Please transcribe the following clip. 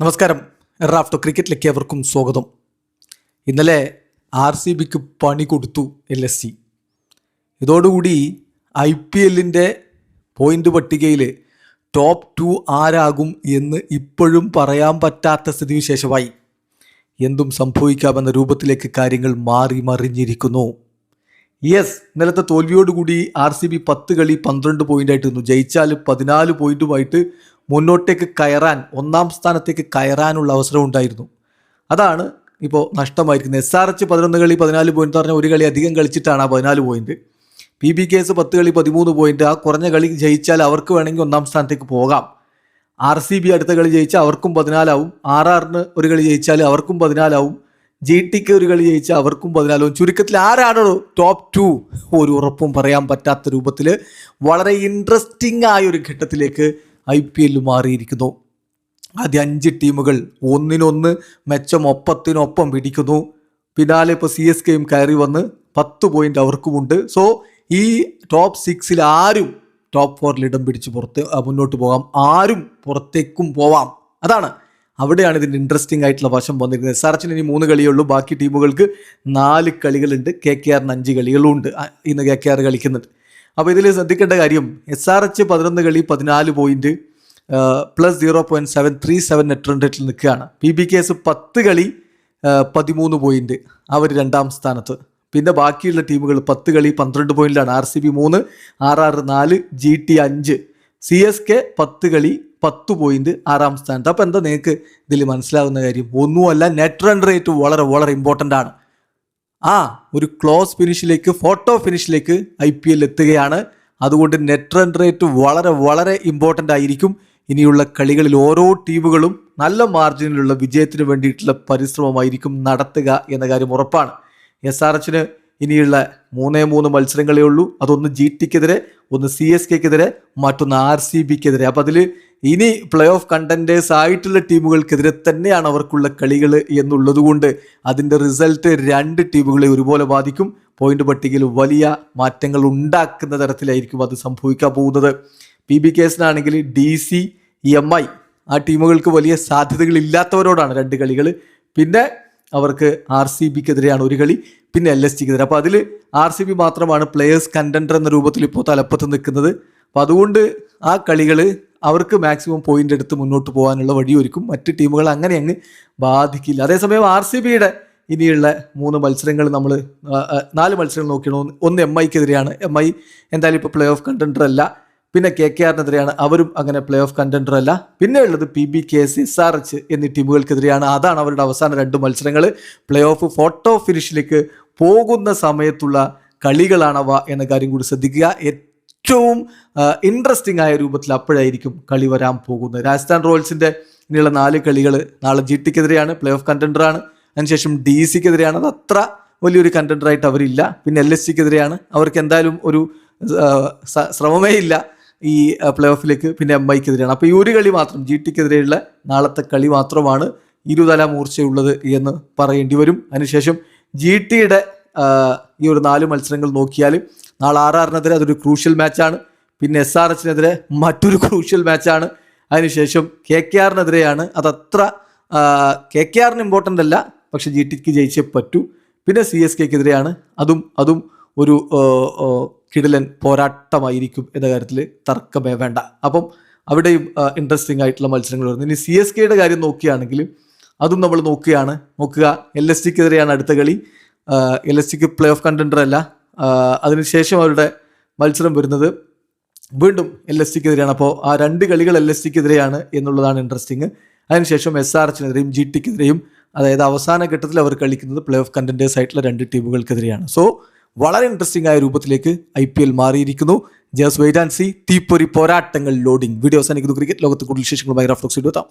നമസ്കാരം. റാഫ്റ്റോ ക്രിക്കറ്റിലേക്ക് അവർക്കും സ്വാഗതം. ഇന്നലെ RCBക്ക് പണി കൊടുത്തു LSG. ഇതോടുകൂടി IPLൻ്റെ പോയിന്റ് പട്ടികയിൽ ടോപ്പ് 2 ആരാകും എന്ന് ഇപ്പോഴും പറയാൻ പറ്റാത്ത സ്ഥിതിവിശേഷമായി. എന്തും സംഭവിക്കാമെന്ന രൂപത്തിലേക്ക് കാര്യങ്ങൾ മാറി മറിഞ്ഞിരിക്കുന്നു. ഇന്നലത്തെ തോൽവിയോടുകൂടി RCB 10 കളി 12 പോയിൻ്റായിട്ടിരുന്നു. ജയിച്ചാൽ 14 പോയിൻറ്റുമായിട്ട് മുന്നോട്ടേക്ക് കയറാൻ, ഒന്നാം സ്ഥാനത്തേക്ക് കയറാനുള്ള അവസരം ഉണ്ടായിരുന്നു. അതാണ് ഇപ്പോൾ നഷ്ടമായിരിക്കുന്നത്. SRH 11 കളി 14 പോയിന്റ് പറഞ്ഞാൽ ഒരു കളി അധികം കളിച്ചിട്ടാണ് ആ 14 പോയിന്റ്. PBKS 10 കളി 13 പോയിന്റ്. ആ കുറഞ്ഞ കളി ജയിച്ചാൽ അവർക്ക് വേണമെങ്കിൽ ഒന്നാം സ്ഥാനത്തേക്ക് പോകാം. RCB അടുത്ത കളി ജയിച്ചാൽ അവർക്കും 14 ആവും. RRന് ഒരു കളി ജയിച്ചാൽ അവർക്കും 14 ആവും. GTക്ക് ഒരു കളി ജയിച്ചാൽ അവർക്കും 14 ആവും. ചുരുക്കത്തിൽ ആരാണോ ടോപ്പ് 2 ഒരു ഉറപ്പും പറയാൻ പറ്റാത്ത രൂപത്തിൽ വളരെ ഇൻട്രസ്റ്റിംഗ് ആയ ഒരു ഘട്ടത്തിലേക്ക് IPL മാറിയിരിക്കുന്നു. ആദ്യ 5 ടീമുകൾ ഒന്നിനൊന്ന് മെച്ചം ഒപ്പത്തിനൊപ്പം പിടിക്കുന്നു. പിന്നാലെ ഇപ്പോൾ CSKയും കയറി വന്ന് 10 പോയിന്റ് അവർക്കുമുണ്ട്. സോ ഈ ടോപ്പ് 6 ആരും ടോപ്പ് 4 ഇടം പിടിച്ച് മുന്നോട്ട് പോകാം, ആരും പുറത്തേക്കും പോവാം. അവിടെയാണ് ഇതിൻ്റെ ഇൻട്രസ്റ്റിംഗ് ആയിട്ടുള്ള വശം വന്നിരിക്കുന്നത്. SRHന് ഇനി 3 കളിയേ ഉള്ളൂ. ബാക്കി ടീമുകൾക്ക് 4 കളികളുണ്ട്. KKRന് 5 കളികളും ഉണ്ട്. ഇന്ന് KKR കളിക്കുന്നുണ്ട്. അപ്പോൾ ഇതിൽ ശ്രദ്ധിക്കേണ്ട കാര്യം, SRH 11 കളി 14 പോയിന്റ് പ്ലസ് 0.737 നെറ്റ് റൺ റേറ്റിൽ നിൽക്കുകയാണ്. PBKS 10 കളി 13 പോയിന്റ്, അവർ 2ാം സ്ഥാനത്ത്. പിന്നെ ബാക്കിയുള്ള ടീമുകൾ 10 കളി 12 പോയിന്റിലാണ്. RCB 3, RR 4, GT 5, CSK 10 കളി 10 പോയിന്റ് 6ാം സ്ഥാനത്ത്. അപ്പോൾ എന്താ നിങ്ങൾക്ക് ഇതിൽ മനസ്സിലാകുന്ന കാര്യം? ഒന്നുമല്ല, നെറ്റ് റൺ റേറ്റ് വളരെ വളരെ ഇമ്പോർട്ടൻ്റ് ആണ്. ഒരു ക്ലോസ് ഫിനിഷിലേക്ക്, ഫോട്ടോ ഫിനിഷിലേക്ക് IPL എത്തുകയാണ്. അതുകൊണ്ട് നെറ്റ് റൺ റേറ്റ് വളരെ വളരെ ഇമ്പോർട്ടൻ്റ് ആയിരിക്കും. ഇനിയുള്ള കളികളിൽ ഓരോ ടീമുകളും നല്ല മാർജിനിലുള്ള വിജയത്തിന് വേണ്ടിയിട്ടുള്ള പരിശ്രമമായിരിക്കും നടത്തുക എന്ന കാര്യം ഉറപ്പാണ്. SRHന് ഇനിയുള്ള 3 മത്സരങ്ങളേ ഉള്ളൂ. അതൊന്ന് GTക്കെതിരെ, ഒന്ന് CSKക്കെതിരെ, മറ്റൊന്ന് RCBക്കെതിരെ. അപ്പോൾ അതിൽ ഇനി പ്ലേ ഓഫ് കണ്ടൻറ്റേഴ്സ് ആയിട്ടുള്ള ടീമുകൾക്കെതിരെ തന്നെയാണ് അവർക്കുള്ള കളികൾ എന്നുള്ളത് കൊണ്ട് അതിൻ്റെ റിസൾട്ട് 2 ടീമുകളെ ഒരുപോലെ ബാധിക്കും. പോയിന്റ് പട്ടികയിൽ വലിയ മാറ്റങ്ങൾ ഉണ്ടാക്കുന്ന തരത്തിലായിരിക്കും അത് സംഭവിക്കാൻ പോകുന്നത്. PBKSനാണെങ്കിൽ DC, MI ആ ടീമുകൾക്ക് വലിയ സാധ്യതകൾ ഇല്ലാത്തവരോടാണ് 2 കളികൾ. പിന്നെ അവർക്ക് RCBക്കെതിരെയാണ് 1 കളി, പിന്നെ LSGക്കെതിരെ. അപ്പോൾ അതിൽ RCB മാത്രമാണ് പ്ലേയേഴ്സ് കണ്ടൻഡർ എന്ന രൂപത്തിൽ ഇപ്പോൾ തലപ്പത്ത് നിൽക്കുന്നത്. അപ്പോൾ അതുകൊണ്ട് ആ കളികൾ അവർക്ക് മാക്സിമം പോയിന്റ് എടുത്ത് മുന്നോട്ട് പോകാനുള്ള വഴിയൊരുക്കും. മറ്റ് ടീമുകൾ അങ്ങനെ അങ്ങ് ബാധിക്കില്ല. അതേസമയം RCBയുടെ ഇനിയുള്ള 3 മത്സരങ്ങൾ, നമ്മൾ 4 മത്സരങ്ങൾ നോക്കിയാണ്. ഒന്ന് MIക്കെതിരെയാണ്. MI എന്തായാലും ഇപ്പോൾ പ്ലേ ഓഫ് കണ്ടൻഡർ അല്ല. പിന്നെ KKRനെതിരെയാണ്, അവരും അങ്ങനെ പ്ലേ ഓഫ് കണ്ടൻഡർ അല്ല. പിന്നെ ഉള്ളത് PBKS, SRH എന്നീ ടീമുകൾക്കെതിരെയാണ്. അതാണ് അവരുടെ അവസാന 2 മത്സരങ്ങൾ. പ്ലേ ഓഫ് ഫോട്ടോ ഫിനിഷിലേക്ക് പോകുന്ന സമയത്തുള്ള കളികളാണവ എന്ന കാര്യം കൂടി ശ്രദ്ധിക്കുക. ഏറ്റവും ഇൻട്രസ്റ്റിംഗ് ആയ രൂപത്തിൽ അപ്പോഴായിരിക്കും കളി വരാൻ പോകുന്നത്. രാജസ്ഥാൻ റോയൽസിൻ്റെ ഇനിയുള്ള 4 കളികൾ, നാളെ GTക്കെതിരെയാണ്, പ്ലേ ഓഫ് കണ്ടൻഡറാണ്. അതിനുശേഷം DCക്കെതിരെയാണ്, അത് അത്ര വലിയൊരു കണ്ടൻഡറായിട്ട് അവരില്ല. പിന്നെ LSGക്കെതിരെയാണ്, അവർക്ക് എന്തായാലും ഒരു ശ്രമമേ ഇല്ല ഈ പ്ലേ ഓഫിലേക്ക്. പിന്നെ MIക്കെതിരെയാണ്. അപ്പോൾ ഈ ഒരു കളി മാത്രം, GTക്കെതിരെയുള്ള നാളത്തെ കളി മാത്രമാണ് ഇരുതല മൂർച്ചയുള്ളത് എന്ന് പറയേണ്ടി വരും. അതിനുശേഷം GTയുടെ ഈ ഒരു 4 മത്സരങ്ങൾ നോക്കിയാൽ നാളെ RRനെതിരെ അതൊരു ക്രൂഷ്യൽ മാച്ചാണ്. പിന്നെ SRHനെതിരെ മറ്റൊരു ക്രൂഷ്യൽ മാച്ചാണ്. അതിനുശേഷം KKRനെതിരെയാണ്. അതത്ര KKRന് ഇമ്പോർട്ടൻ്റ് അല്ല, പക്ഷെ GTക്ക് ജയിച്ചേ പറ്റൂ. പിന്നെ CSKക്കെതിരെയാണ്. അതും ഒരു കിടിലൻ പോരാട്ടമായിരിക്കും എന്ന കാര്യത്തിൽ തർക്കമേ വേണ്ട. അപ്പം അവിടെയും ഇൻട്രസ്റ്റിംഗ് ആയിട്ടുള്ള മത്സരങ്ങൾ വരുന്നു. ഇനി CSKയുടെ കാര്യം നോക്കുകയാണെങ്കിൽ അതും നമ്മൾ നോക്കുക. LSGക്കെതിരെയാണ് അടുത്ത കളി. LSGക്ക് പ്ലേ ഓഫ് കണ്ടൻഡർ അല്ല. അതിനുശേഷം അവരുടെ മത്സരം വരുന്നത് വീണ്ടും LSGക്കെതിരെയാണ്. അപ്പോൾ ആ 2 കളികൾ LSGക്കെതിരെയാണ് എന്നുള്ളതാണ് ഇൻട്രസ്റ്റിംഗ്. അതിനുശേഷം SRHനെതിരെയും GTക്കെതിരെയും, അതായത് അവസാന ഘട്ടത്തിൽ അവർ കളിക്കുന്നത് പ്ലേ ഓഫ് കണ്ടൻഡേഴ്സ് ആയിട്ടുള്ള 2 ടീമുകൾക്കെതിരെയാണ്. സോ വളരെ ഇൻട്രസ്റ്റിംഗ് ആയ രൂപത്തിലേക്ക് IPL മാറിയിരിക്കുന്നു. Just wait and see. തീപ്പൊരി പോരാട്ടങ്ങൾ ലോഡിംഗ്. വീഡിയോ അവസാനിക്കുന്നു. ക്രിക്കറ്റ് ലോകത്ത് കൂടുതൽ വിശേഷങ്ങളുമായി റാഫ്റ്റോ എത്താം.